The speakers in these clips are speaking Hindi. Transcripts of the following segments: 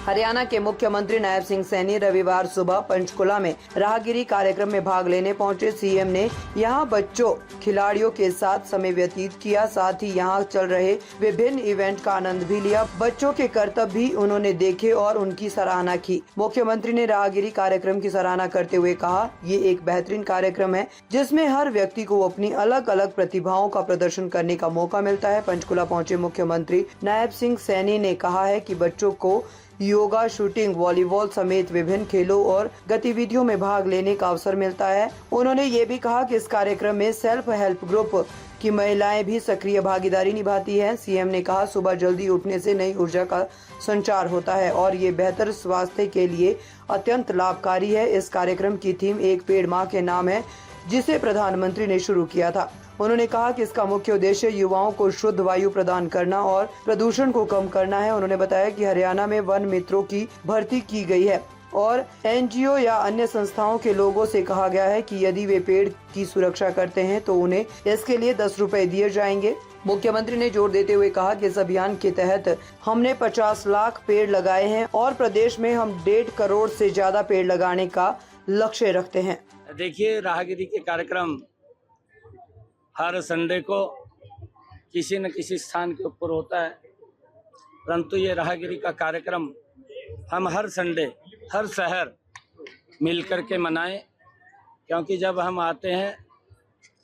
हरियाणा के मुख्यमंत्री नायब सिंह सैनी रविवार सुबह पंचकुला में राहगिरी कार्यक्रम में भाग लेने पहुंचे। सीएम ने यहां बच्चों खिलाड़ियों के साथ समय व्यतीत किया, साथ ही यहां चल रहे विभिन्न इवेंट का आनंद भी लिया। बच्चों के कर्तव्य भी उन्होंने देखे और उनकी सराहना की। मुख्यमंत्री ने राहगिरी कार्यक्रम की सराहना करते हुए कहा, ये एक बेहतरीन कार्यक्रम है जिसमें हर व्यक्ति को अपनी अलग अलग प्रतिभाओं का प्रदर्शन करने का मौका मिलता है। पंचकुला पहुंचे मुख्यमंत्री नायब सिंह सैनी ने कहा है कि बच्चों को योगा, शूटिंग, वॉलीबॉल समेत विभिन्न खेलों और गतिविधियों में भाग लेने का अवसर मिलता है। उन्होंने ये भी कहा कि इस कार्यक्रम में सेल्फ हेल्प ग्रुप की महिलाएं भी सक्रिय भागीदारी निभाती हैं। सीएम ने कहा, सुबह जल्दी उठने से नई ऊर्जा का संचार होता है और ये बेहतर स्वास्थ्य के लिए अत्यंत लाभकारी है। इस कार्यक्रम की थीम एक पेड़ माँ के नाम है, जिसे प्रधानमंत्री ने शुरू किया था। उन्होंने कहा कि इसका मुख्य उद्देश्य युवाओं को शुद्ध वायु प्रदान करना और प्रदूषण को कम करना है। उन्होंने बताया कि हरियाणा में वन मित्रों की भर्ती की गई है और एनजीओ या अन्य संस्थाओं के लोगों से कहा गया है कि यदि वे पेड़ की सुरक्षा करते हैं तो उन्हें इसके लिए 10 रुपए दिए जाएंगे। मुख्यमंत्री ने जोर देते हुए कहा कि इस अभियान के तहत हमने 50 लाख पेड़ लगाए हैं और प्रदेश में हम 1.5 करोड़ से ज्यादा पेड़ लगाने का लक्ष्य रखते हैं। देखिए, राहगिरी के कार्यक्रम हर संडे को किसी न किसी स्थान के ऊपर होता है, परंतु ये राहगिरी का कार्यक्रम हम हर संडे हर शहर मिल कर के मनाएं, क्योंकि जब हम आते हैं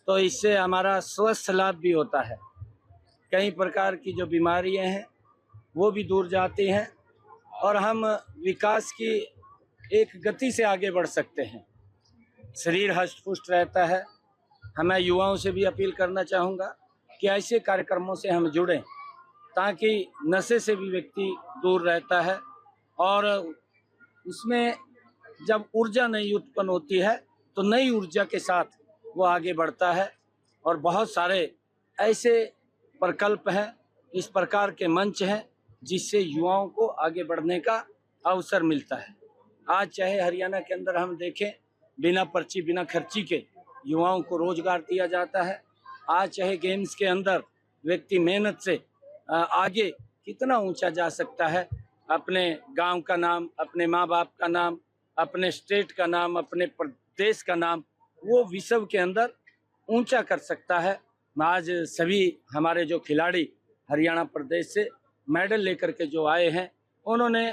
तो इससे हमारा स्वास्थ्य लाभ भी होता है। कई प्रकार की जो बीमारियां हैं वो भी दूर जाती हैं और हम विकास की एक गति से आगे बढ़ सकते हैं। शरीर हष्ट पुष्ट रहता है। मैं युवाओं से भी अपील करना चाहूँगा कि ऐसे कार्यक्रमों से हम जुड़ें, ताकि नशे से भी व्यक्ति दूर रहता है और उसमें जब ऊर्जा नई उत्पन्न होती है तो नई ऊर्जा के साथ वो आगे बढ़ता है। और बहुत सारे ऐसे प्रकल्प हैं, इस प्रकार के मंच हैं जिससे युवाओं को आगे बढ़ने का अवसर मिलता है। आज चाहे हरियाणा के अंदर हम देखें, बिना पर्ची बिना खर्ची के युवाओं को रोजगार दिया जाता है। आज चाहे गेम्स के अंदर व्यक्ति मेहनत से आगे कितना ऊंचा जा सकता है, अपने गांव का नाम, अपने माँ बाप का नाम, अपने स्टेट का नाम, अपने प्रदेश का नाम वो विश्व के अंदर ऊंचा कर सकता है। आज सभी हमारे जो खिलाड़ी हरियाणा प्रदेश से मेडल लेकर के जो आए हैं, उन्होंने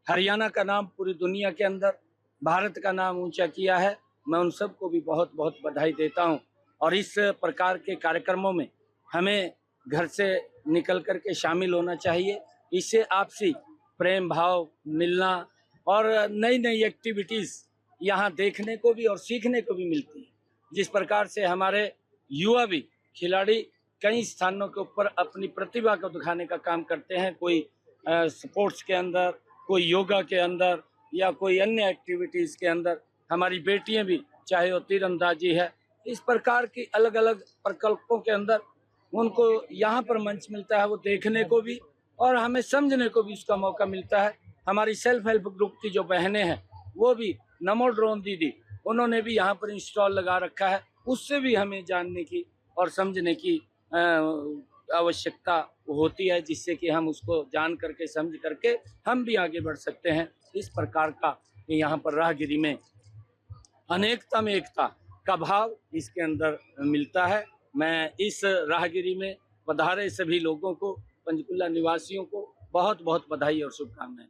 हरियाणा का नाम पूरी दुनिया के अंदर, भारत का नाम ऊंचा किया है। मैं उन सबको भी बहुत बहुत बधाई देता हूं। और इस प्रकार के कार्यक्रमों में हमें घर से निकल कर के शामिल होना चाहिए। इससे आपसी प्रेम भाव मिलना और नई नई एक्टिविटीज़ यहाँ देखने को भी और सीखने को भी मिलती है। जिस प्रकार से हमारे युवा भी खिलाड़ी कई स्थानों के ऊपर अपनी प्रतिभा को दिखाने का काम करते हैं, कोई स्पोर्ट्स के अंदर, कोई योगा के अंदर या कोई अन्य एक्टिविटीज़ के अंदर। हमारी बेटियां भी, चाहे वो तीरंदाजी है, इस प्रकार की अलग अलग प्रकल्पों के अंदर उनको यहाँ पर मंच मिलता है, वो देखने को भी और हमें समझने को भी उसका मौका मिलता है। हमारी सेल्फ हेल्प ग्रुप की जो बहनें हैं वो भी, नमो ड्रोन दीदी, उन्होंने भी यहाँ पर इंस्टॉल लगा रखा है। उससे भी हमें जानने की और समझने की आवश्यकता होती है, जिससे कि हम उसको जान करके समझ करके हम भी आगे बढ़ सकते हैं। इस प्रकार का यहाँ पर राहगिरी में अनेकता में एकता का भाव इसके अंदर मिलता है। मैं इस राहगिरी में पधारे सभी लोगों को, पंचकुला निवासियों को बहुत बहुत बधाई और शुभकामनाएं।